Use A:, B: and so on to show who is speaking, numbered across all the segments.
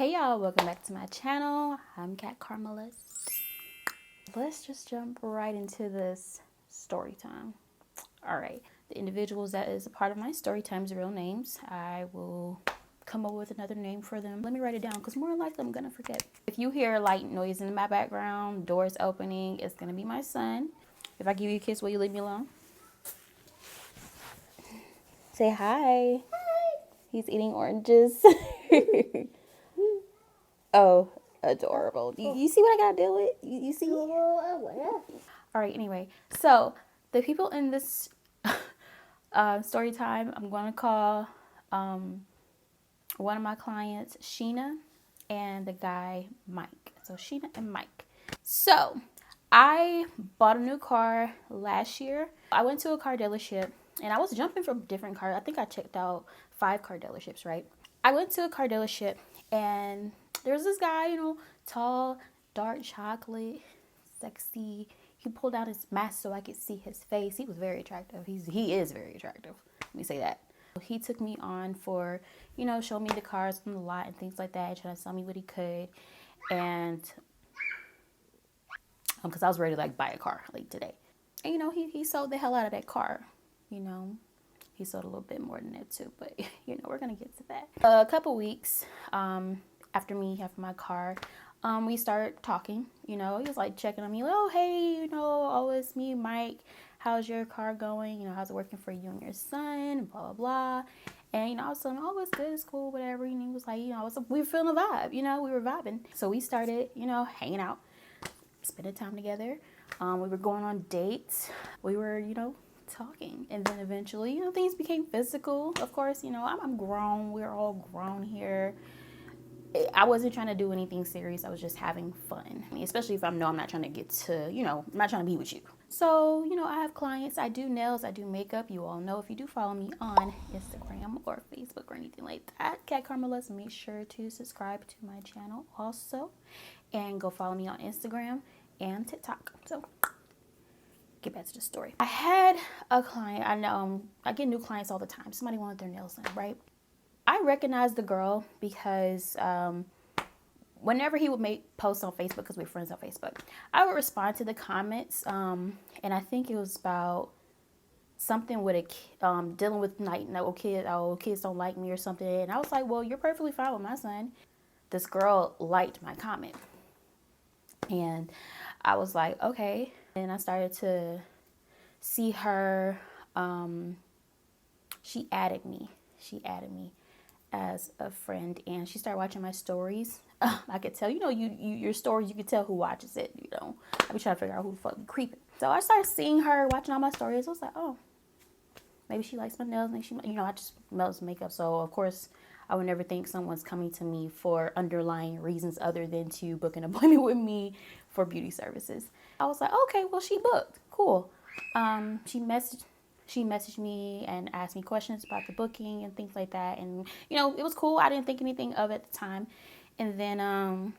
A: Hey y'all, welcome back to my channel. I'm Cat Carmelist. Let's just jump right into this story time. All right, the individuals that is a part of my story time's real names. I will come up with another name for them. Let me write it down because more than likely I'm gonna forget. If you hear light noise in my background, doors opening, it's gonna be my son. If I give you a kiss, will you leave me alone? Say hi. Hi. He's eating oranges. Oh, adorable. You see what I gotta deal with? You see? All right, anyway. So, the people in this story time, I'm going to call one of my clients Sheena and the guy Mike. So, Sheena and Mike. So, I bought a new car last year. I went to a car dealership and I was jumping from different cars. I think I checked out 5 car dealerships, right? I went to a car dealership and there's this guy, tall, dark chocolate, sexy. He pulled out his mask so I could see his face. He was very attractive. He is very attractive. Let me say that. He took me on for, show me the cars on the lot and things like that, trying to sell me what he could. And because I was ready to buy a car today. And he sold the hell out of that car. He sold a little bit more than that too, but we're gonna get to that. A couple weeks after my car, we started talking. He was checking on me, oh hey, it's me, Mike. How's your car going? How's it working for you and your son? Blah blah blah. And I was telling him, oh, it's good, it's cool, whatever. And he was like, we were feeling the vibe. We were vibing. So we started, hanging out, spending time together. We were going on dates. We were, talking. And then eventually, things became physical. Of course, I'm grown. We're all grown here. I wasn't trying to do anything serious. I was just having fun. Especially if I'm not trying to get to, I'm not trying to be with you. So, I have clients. I do nails. I do makeup. You all know if you do follow me on Instagram or Facebook or anything like that, Cat Carmelist, make sure to subscribe to my channel also. And go follow me on Instagram and TikTok. So, get back to the story. I had a client. I know I get new clients all the time. Somebody wanted their nails done, right? I recognized the girl because whenever he would make posts on Facebook, because we're friends on Facebook, I would respond to the comments. And I think it was about something with dealing with kids don't like me or something. And I was like, well, you're perfectly fine with my son. This girl liked my comment. And I was like, okay. And I started to see her. She added me as a friend, and she started watching my stories. I could tell, your stories, you could tell who watches it. I be trying to figure out who the fuck be creeping. So I started seeing her watching all my stories. I was like, oh, maybe she likes my nails. Maybe I just melts makeup. So of course, I would never think someone's coming to me for underlying reasons other than to book an appointment with me for beauty services. I was like, okay, well, she booked. Cool. She messaged me and asked me questions about the booking and things like that. And, it was cool. I didn't think anything of it at the time. And then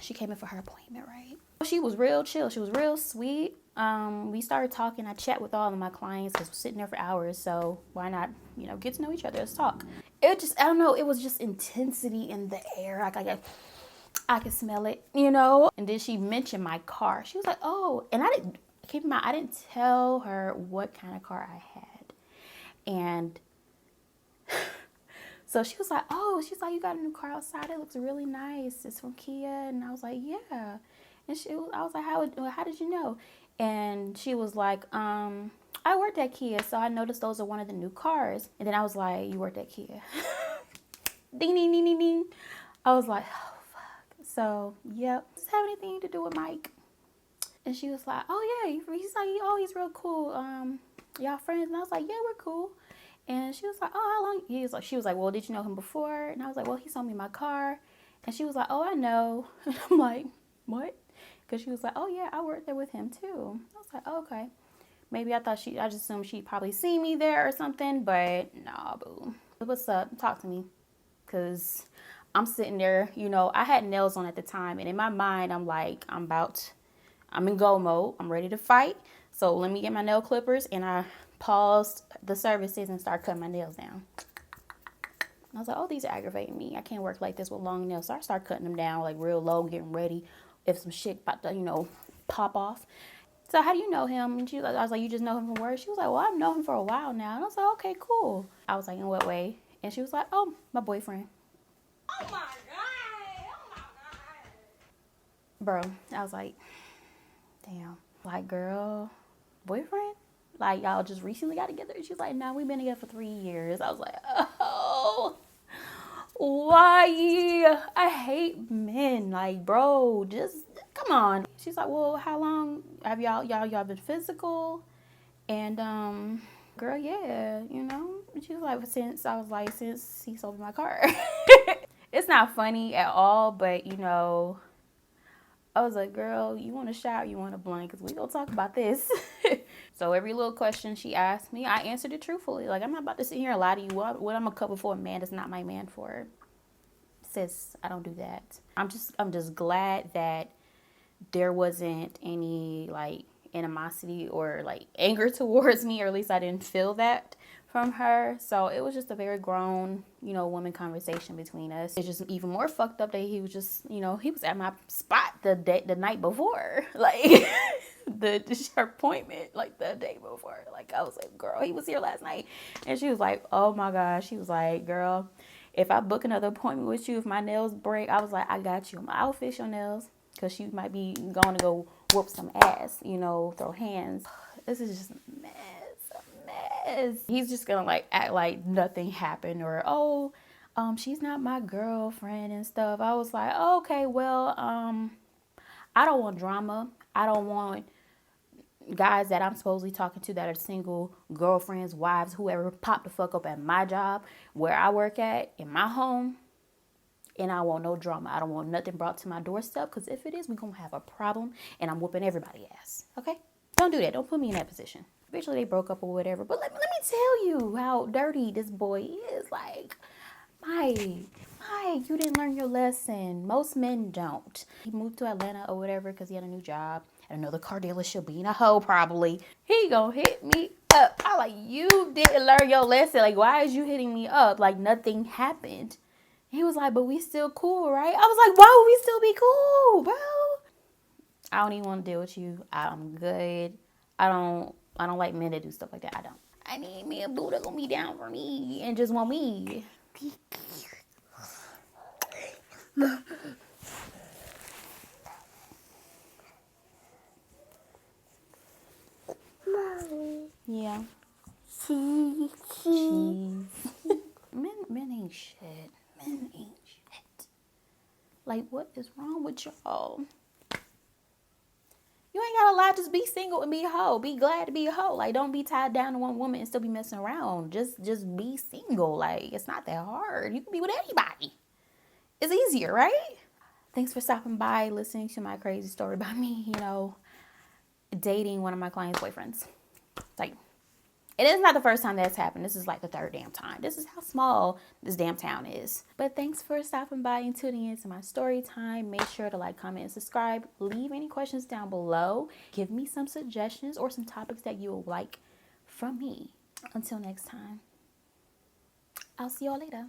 A: she came in for her appointment, right? She was real chill. She was real sweet. We started talking. I chat with all of my clients because we're sitting there for hours. So why not, get to know each other. Let's talk. I don't know. It was just intensity in the air. I could smell it, And then she mentioned my car. She was like, oh, and keep in mind, I didn't tell her what kind of car I had. And so she was like, oh, she's like, you got a new car outside. It looks really nice. It's from Kia. And I was like, yeah. And I was like, how did you know? And she was like, I worked at Kia, so I noticed those are one of the new cars. And then I was like, you worked at Kia? Ding, ding, ding, ding, ding. I was like, oh, fuck. So, yep. Does this have anything to do with Mike? And she was like, oh, yeah. He's like, oh, he's real cool. Y'all friends? And I was like, yeah, we're cool. And she was like, oh, how long? She was like, well, did you know him before? And I was like, well, he sold me my car. And she was like, oh, I know. And I'm like, what? Because she was like, oh, yeah, I worked there with him, too. I was like, oh, okay. Maybe I just assumed she'd probably see me there or something. But, nah, boo. What's up? Talk to me. Because I'm sitting there, I had nails on at the time. And in my mind, I'm like, I'm in go mode. I'm ready to fight. So let me get my nail clippers. And I paused the services and started cutting my nails down. And I was like, oh, these are aggravating me. I can't work like this with long nails. So I start cutting them down like real low, getting ready if some shit about to, pop off. So how do you know him? And I was like, you just know him from work? She was like, well, I've known him for a while now. And I was like, okay, cool. I was like, in what way? And she was like, oh, my boyfriend. Oh my God. Oh my God. Bro, I was like, damn. Like, girl, boyfriend? Like, y'all just recently got together? She's like, no, we've been together for 3 years. I was like, oh, why? I hate men. Like, bro, just come on. She's like, well, how long have y'all been physical? And girl, yeah, She was like, since he sold me my car. It's not funny at all, but I was like, girl, you want a shot, you want a blunt, because we gonna talk about this. So every little question she asked me, I answered it truthfully. Like, I'm not about to sit here and lie to you. What I'm a couple for a man that's not my man for. Sis, I don't do that. I'm just glad that there wasn't any like animosity or like anger towards me, or at least I didn't feel that from her. So it was just a very grown, woman conversation between us. It's just even more fucked up that he was just, he was at my spot the night before, like the appointment, like the day before. Like, I was like, girl, he was here last night. And she was like, oh my gosh. She was like, girl, if I book another appointment with you, if my nails break, I was like, I got you. I'll fix your nails, because she might be going to go whoop some ass, throw hands. This is just a mess. He's just gonna like act like nothing happened, or she's not my girlfriend and stuff. I was like, oh, okay, well, I don't want drama. I don't want guys that I'm supposedly talking to that are single, girlfriends, wives, whoever, pop the fuck up at my job, where I work at, in my home. And I want no drama. I don't want nothing brought to my doorstep, because if it is, we're going to have a problem, and I'm whooping everybody's ass. Okay? Don't do that. Don't put me in that position. Eventually, they broke up or whatever. But let me tell you how dirty this boy is. Like, Mike, you didn't learn your lesson. Most men don't. He moved to Atlanta or whatever because he had a new job at another car dealership, being a hoe probably. He gonna hit me up. I like, you didn't learn your lesson. Like, why is you hitting me up? Like, nothing happened. He was like, but we still cool, right? I was like, why would we still be cool, bro? I don't even want to deal with you. I'm good. I don't like men that do stuff like that. I don't. I need me a boo that's gonna be down for me and just want me. Yeah. Cheese. Men ain't shit. Men ain't shit. Like, what is wrong with y'all? You ain't gotta lie. Just be single and be a hoe. Be glad to be a hoe. Like, don't be tied down to one woman and still be messing around. Just be single. Like, it's not that hard. You can be with anybody. It's easier, right? Thanks for stopping by, listening to my crazy story about me, dating one of my clients' boyfriends. Like, it is not the first time that's happened. This is like the third damn time. This is how small this damn town is. But thanks for stopping by and tuning into my story time. Make sure to like, comment, and subscribe. Leave any questions down below. Give me some suggestions or some topics that you would like from me. Until next time, I'll see y'all later.